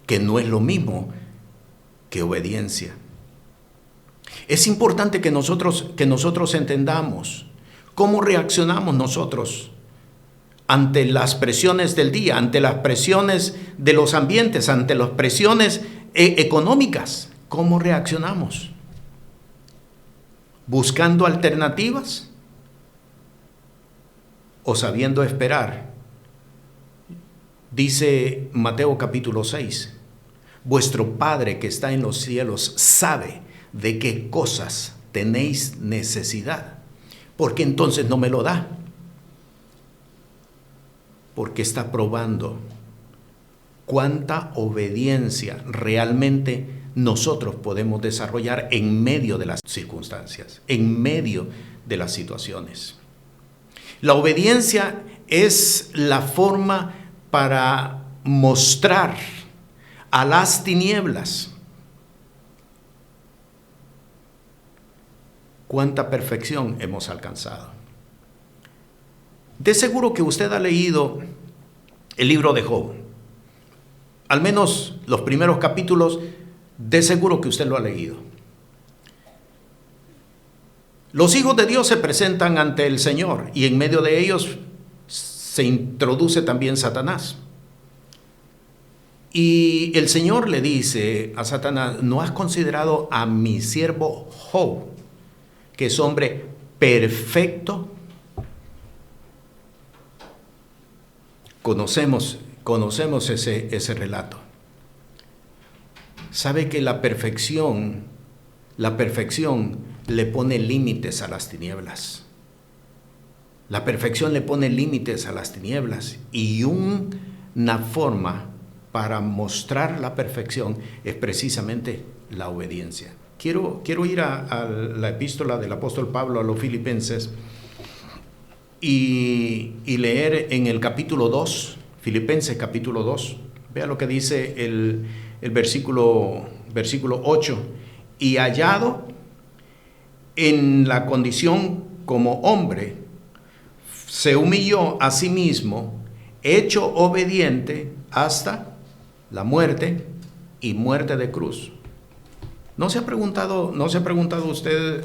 que no es lo mismo que obediencia. Es importante que nosotros entendamos cómo reaccionamos nosotros ante las presiones del día, ante las presiones de los ambientes, ante las presiones económicas. ¿Cómo reaccionamos? ¿Buscando alternativas o sabiendo esperar? Dice Mateo capítulo 6, vuestro Padre que está en los cielos sabe de qué cosas tenéis necesidad. ¿Por qué entonces no me lo da? Porque está probando cuánta obediencia realmente nosotros podemos desarrollar en medio de las circunstancias, en medio de las situaciones. La obediencia es la forma para mostrar a las tinieblas cuánta perfección hemos alcanzado. De seguro que usted ha leído el libro de Job, al menos los primeros capítulos. De seguro que usted lo ha leído. Los hijos de Dios se presentan ante el Señor y en medio de ellos se introduce también Satanás. Y el Señor le dice a Satanás, ¿no has considerado a mi siervo Job, que es hombre perfecto? Conocemos ese relato. Sabe que la perfección le pone límites a las tinieblas. La perfección le pone límites a las tinieblas y una forma para mostrar la perfección es precisamente la obediencia. Quiero ir a la epístola del apóstol Pablo a los Filipenses y leer en el capítulo 2, Filipenses capítulo 2. Vea lo que dice el versículo 8. Y hallado en la condición como hombre, se humilló a sí mismo, hecho obediente hasta la muerte y muerte de cruz. ¿No se ha preguntado usted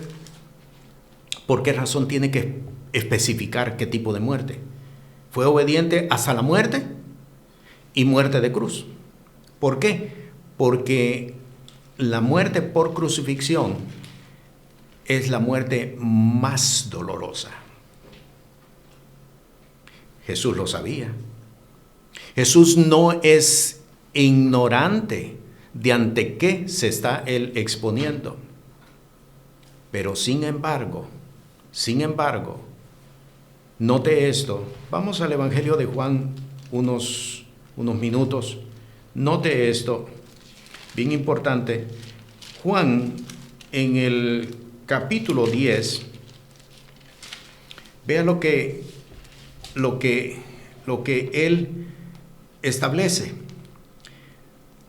por qué razón tiene que especificar qué tipo de muerte? Fue obediente hasta la muerte y muerte de cruz. ¿Por qué? Porque la muerte por crucifixión es la muerte más dolorosa. Jesús lo sabía. Jesús no es ignorante de ante qué se está él exponiendo. Pero sin embargo, note esto. Vamos al Evangelio de Juan unos minutos. Note esto, bien importante. Juan, en el capítulo 10, vea lo que él establece.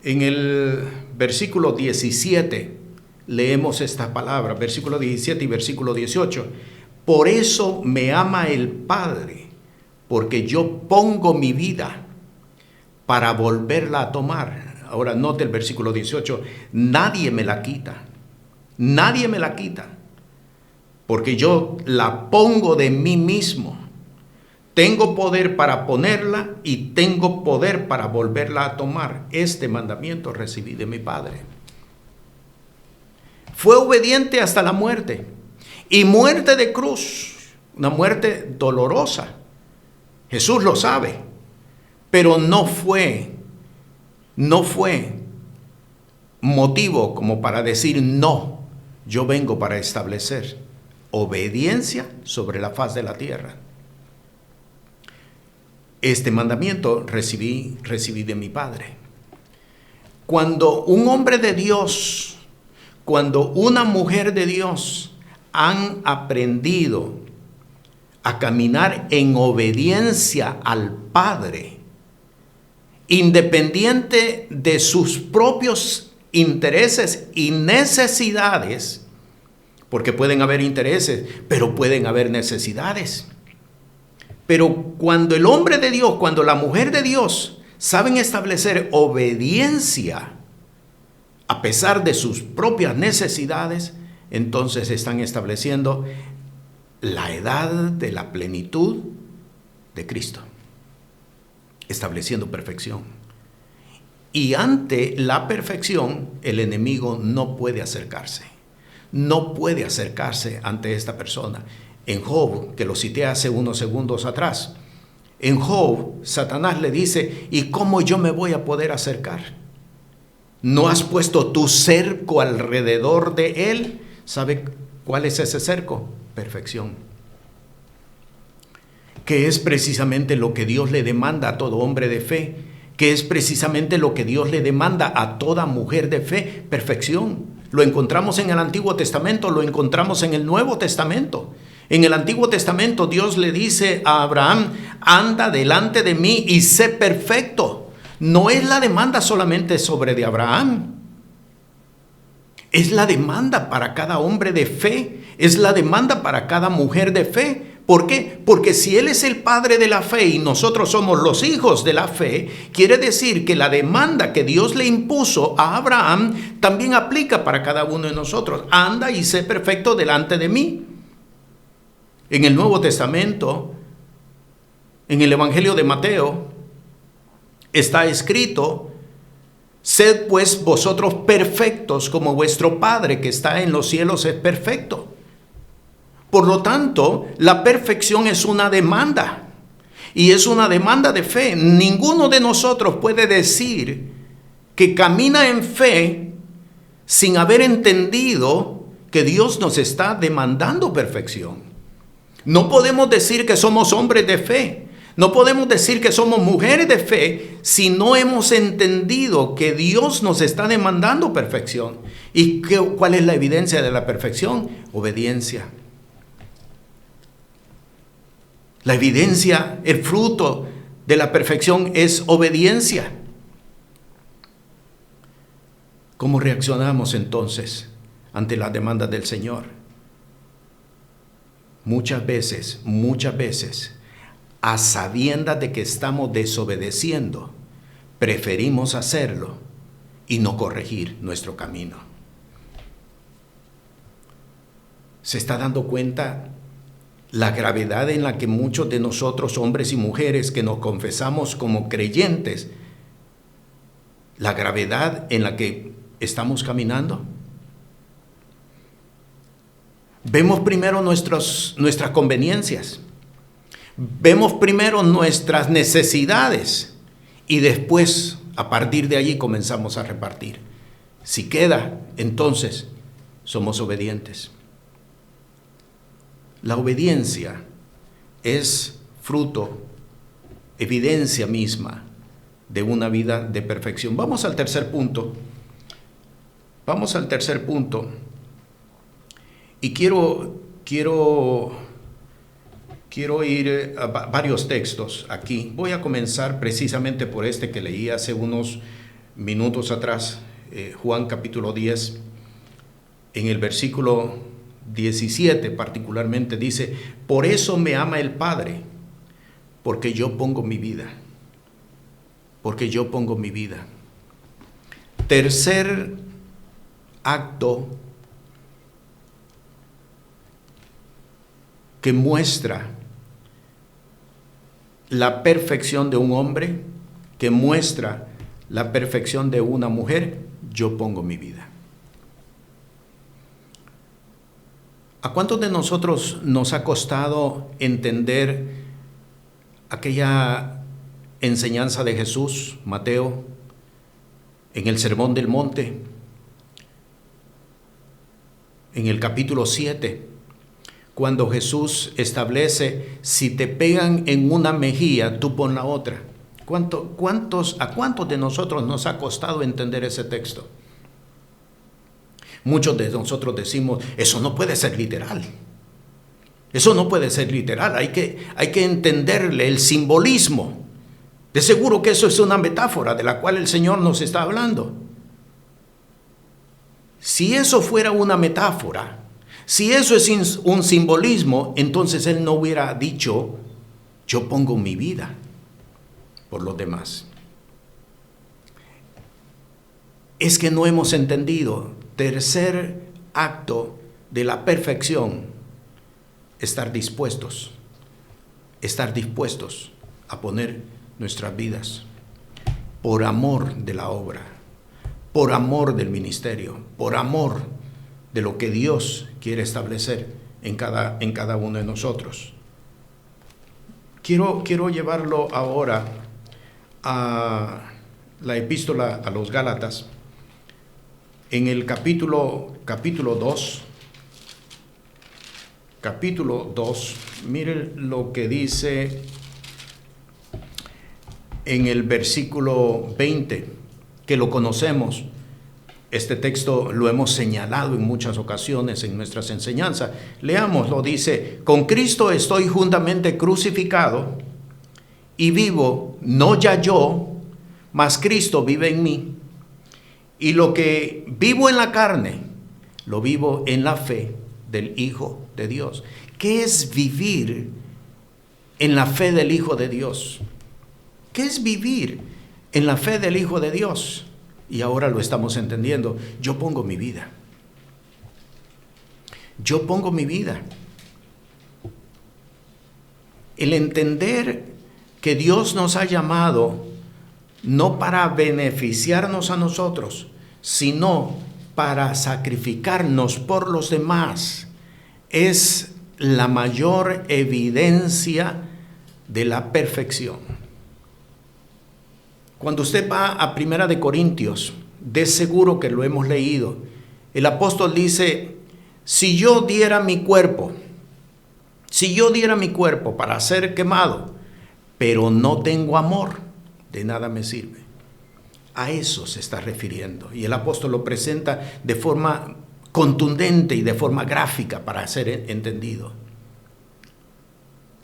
En el versículo 17 leemos esta palabra, versículo 17 y versículo 18. Por eso me ama el Padre, porque yo pongo mi vida para volverla a tomar. Ahora note el versículo 18. Nadie me la quita, porque yo la pongo de mí mismo. Tengo poder para ponerla y tengo poder para volverla a tomar. Este mandamiento recibí de mi Padre. Fue obediente hasta la muerte y muerte de cruz, una muerte dolorosa. Jesús lo sabe, pero no fue motivo como para decir no, yo vengo para establecer obediencia sobre la faz de la tierra. Este mandamiento recibí de mi Padre. Cuando un hombre de Dios, cuando una mujer de Dios han aprendido a caminar en obediencia al Padre, independiente de sus propios intereses y necesidades, porque pueden haber intereses, pero pueden haber necesidades. Pero cuando el hombre de Dios, cuando la mujer de Dios saben establecer obediencia a pesar de sus propias necesidades, entonces están estableciendo la edad de la plenitud de Cristo, estableciendo perfección. Y ante la perfección, el enemigo no puede acercarse ante esta persona. En Job, que lo cité hace unos segundos atrás, en Job, Satanás le dice, ¿y cómo yo me voy a poder acercar? ¿No has puesto tu cerco alrededor de él? ¿Sabe cuál es ese cerco? Perfección. Que es precisamente lo que Dios le demanda a todo hombre de fe, que es precisamente lo que Dios le demanda a toda mujer de fe, perfección. Lo encontramos en el Antiguo Testamento, lo encontramos en el Nuevo Testamento. En el Antiguo Testamento Dios le dice a Abraham, anda delante de mí y sé perfecto. No es la demanda solamente sobre de Abraham. Es la demanda para cada hombre de fe. Es la demanda para cada mujer de fe. ¿Por qué? Porque si Él es el padre de la fe y nosotros somos los hijos de la fe, quiere decir que la demanda que Dios le impuso a Abraham también aplica para cada uno de nosotros. Anda y sé perfecto delante de mí. En el Nuevo Testamento, en el Evangelio de Mateo, está escrito, sed pues vosotros perfectos como vuestro Padre que está en los cielos es perfecto. Por lo tanto, la perfección es una demanda y es una demanda de fe. Ninguno de nosotros puede decir que camina en fe sin haber entendido que Dios nos está demandando perfección. No podemos decir que somos hombres de fe. No podemos decir que somos mujeres de fe si no hemos entendido que Dios nos está demandando perfección. ¿Y cuál es la evidencia de la perfección? Obediencia. La evidencia, el fruto de la perfección es obediencia. ¿Cómo reaccionamos entonces ante las demandas del Señor? Muchas veces, a sabiendas de que estamos desobedeciendo, preferimos hacerlo y no corregir nuestro camino. ¿Se está dando cuenta la gravedad en la que muchos de nosotros, hombres y mujeres que nos confesamos como creyentes, la gravedad en la que estamos caminando? Vemos primero nuestras conveniencias, vemos primero nuestras necesidades y después, a partir de allí, comenzamos a repartir. Si queda, entonces somos obedientes. La obediencia es fruto, evidencia misma de una vida de perfección. Vamos al tercer punto. Y quiero ir a varios textos aquí. Voy a comenzar precisamente por este que leí hace unos minutos atrás, Juan capítulo 10, en el versículo 17 particularmente dice: por eso me ama el Padre, porque yo pongo mi vida. Tercer acto que muestra la perfección de un hombre, que muestra la perfección de una mujer: yo pongo mi vida. ¿A cuántos de nosotros nos ha costado entender aquella enseñanza de Jesús, Mateo, en el Sermón del Monte, en el capítulo 7, cuando Jesús establece: si te pegan en una mejilla, tú pon la otra? ¿A cuántos de nosotros nos ha costado entender ese texto? Muchos de nosotros decimos: eso no puede ser literal. Hay que entenderle el simbolismo. De seguro que eso es una metáfora de la cual el Señor nos está hablando. Si eso fuera una metáfora, si eso es un simbolismo, entonces Él no hubiera dicho: yo pongo mi vida por los demás. Es que no hemos entendido. Tercer acto de la perfección: estar dispuestos a poner nuestras vidas por amor de la obra, por amor del ministerio, por amor de lo que Dios quiere establecer en cada uno de nosotros. Quiero llevarlo ahora a la epístola a los Gálatas, en el capítulo 2. Miren lo que dice en el versículo 20, que lo conocemos. Este texto lo hemos señalado en muchas ocasiones en nuestras enseñanzas. Leámoslo. Dice: con Cristo estoy juntamente crucificado, y vivo no ya yo, mas Cristo vive en mí. Y lo que vivo en la carne, lo vivo en la fe del Hijo de Dios. ¿Qué es vivir en la fe del Hijo de Dios? ¿Qué es vivir en la fe del Hijo de Dios? Y ahora lo estamos entendiendo. Yo pongo mi vida. El entender que Dios nos ha llamado no para beneficiarnos a nosotros, sino para sacrificarnos por los demás, es la mayor evidencia de la perfección. Cuando usted va a 1 Corintios, de seguro que lo hemos leído, el apóstol dice: si yo diera mi cuerpo para ser quemado, pero no tengo amor, de nada me sirve. A eso se está refiriendo. Y el apóstol lo presenta de forma contundente y de forma gráfica para ser entendido.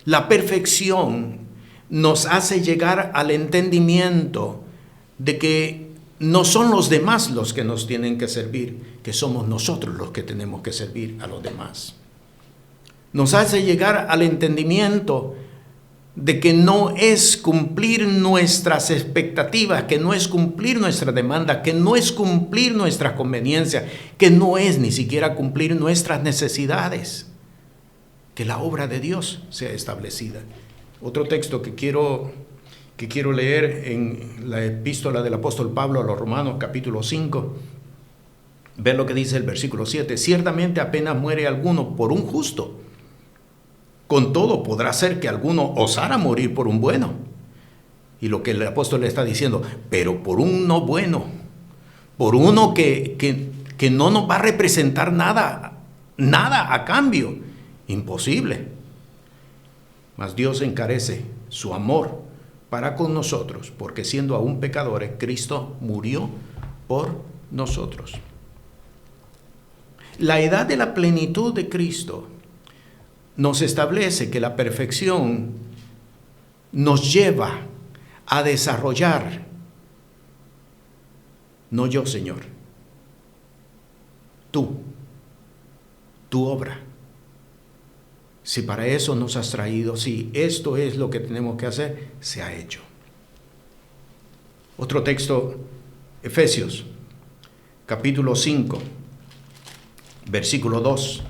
La perfección nos hace llegar al entendimiento de que no son los demás los que nos tienen que servir, que somos nosotros los que tenemos que servir a los demás. Nos hace llegar al entendimiento de que no es cumplir nuestras expectativas, que no es cumplir nuestra demanda, que no es cumplir nuestras conveniencias, que no es ni siquiera cumplir nuestras necesidades, que la obra de Dios sea establecida. Otro texto que quiero leer en la epístola del apóstol Pablo a los Romanos, capítulo 5, ve lo que dice el versículo 7. Ciertamente apenas muere alguno por un justo, con todo podrá ser que alguno osara morir por un bueno. Y lo que el apóstol le está diciendo, pero por un no bueno, por uno que no nos va a representar nada a cambio, imposible. Mas Dios encarece su amor para con nosotros, porque siendo aún pecadores, Cristo murió por nosotros. La edad de la plenitud de Cristo nos establece que la perfección nos lleva a desarrollar, no yo, Señor, tu obra. Si para eso nos has traído, si esto es lo que tenemos que hacer, se ha hecho. Otro texto, Efesios, capítulo 5, versículo 2.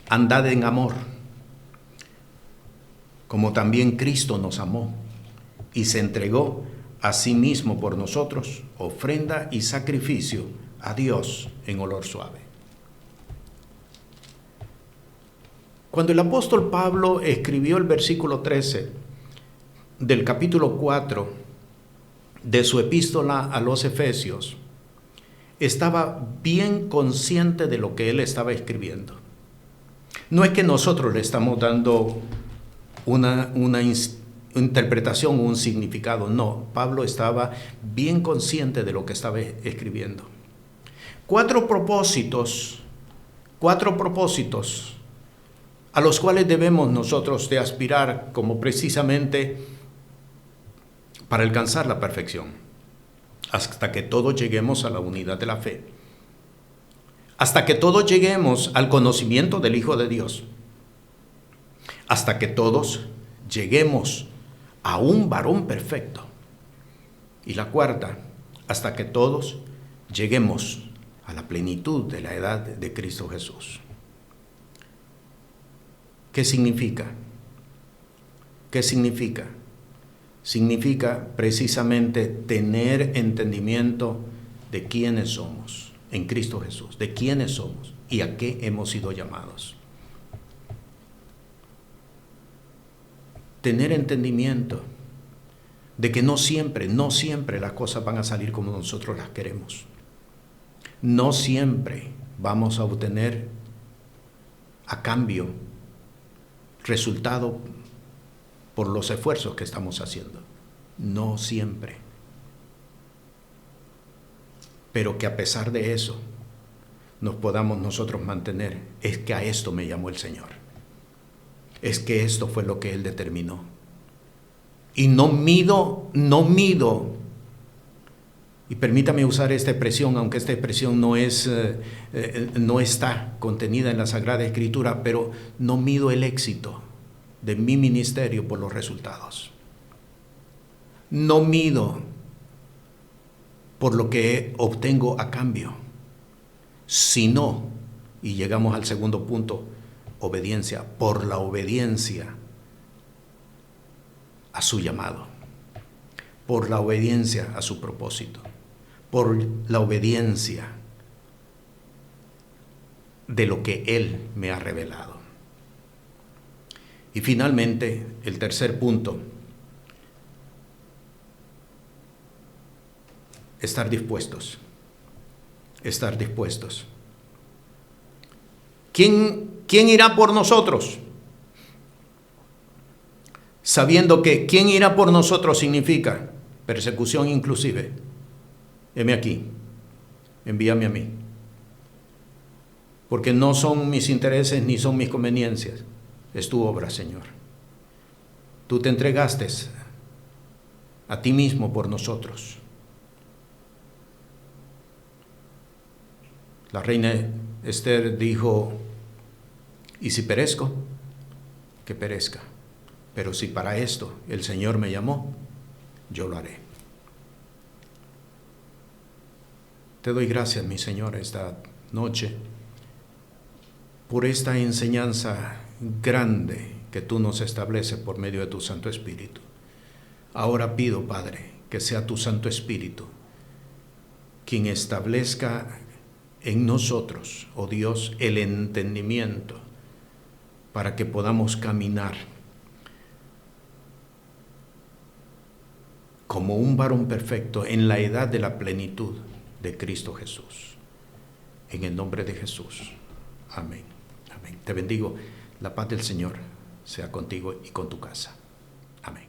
Andad en amor, como también Cristo nos amó y se entregó a sí mismo por nosotros, ofrenda y sacrificio a Dios en olor suave. Cuando el apóstol Pablo escribió el versículo 13 del capítulo 4 de su epístola a los Efesios, estaba bien consciente de lo que él estaba escribiendo. No es que nosotros le estamos dando una interpretación o un significado, no. Pablo estaba bien consciente de lo que estaba escribiendo. Cuatro propósitos a los cuales debemos nosotros de aspirar como precisamente para alcanzar la perfección, hasta que todos lleguemos a la unidad de la fe, hasta que todos lleguemos al conocimiento del Hijo de Dios, hasta que todos lleguemos a un varón perfecto. Y la cuarta, hasta que todos lleguemos a la plenitud de la edad de Cristo Jesús. ¿Qué significa? ¿Qué significa? Significa precisamente tener entendimiento de quiénes somos en Cristo Jesús, de quiénes somos y a qué hemos sido llamados. Tener entendimiento de que no siempre las cosas van a salir como nosotros las queremos. No siempre vamos a obtener a cambio resultado por los esfuerzos que estamos haciendo. No siempre. Pero que a pesar de eso nos podamos nosotros mantener. Es que a esto me llamó el Señor. Es que esto fue lo que Él determinó. Y no mido, y permítame usar esta expresión, aunque esta expresión no está contenida en la Sagrada Escritura, pero no mido el éxito de mi ministerio por los resultados. No mido por lo que obtengo a cambio, sino, y llegamos al segundo punto, obediencia, por la obediencia a su llamado, por la obediencia a su propósito, por la obediencia de lo que Él me ha revelado. Y finalmente, el tercer punto, estar dispuestos. ¿Quién irá por nosotros? sabiendo que ¿quién irá por nosotros? Significa persecución inclusive. Heme aquí, envíame a mí. Porque no son mis intereses ni son mis conveniencias, es tu obra, Señor. Tú te entregaste a ti mismo por nosotros. La reina Esther dijo, ¿y si perezco? Que perezca. Pero si para esto el Señor me llamó, yo lo haré. Te doy gracias, mi Señor, esta noche, por esta enseñanza grande que tú nos estableces por medio de tu Santo Espíritu. Ahora pido, Padre, que sea tu Santo Espíritu quien establezca en nosotros, oh Dios, el entendimiento para que podamos caminar como un varón perfecto en la edad de la plenitud de Cristo Jesús. En el nombre de Jesús. Amén. Amén. Te bendigo. La paz del Señor sea contigo y con tu casa. Amén.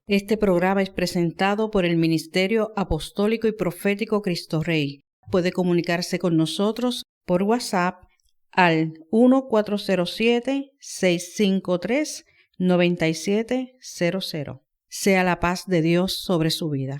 Este programa es presentado por el Ministerio Apostólico y Profético Cristo Rey. Puede comunicarse con nosotros por WhatsApp al 1407-653-9700. Sea la paz de Dios sobre su vida.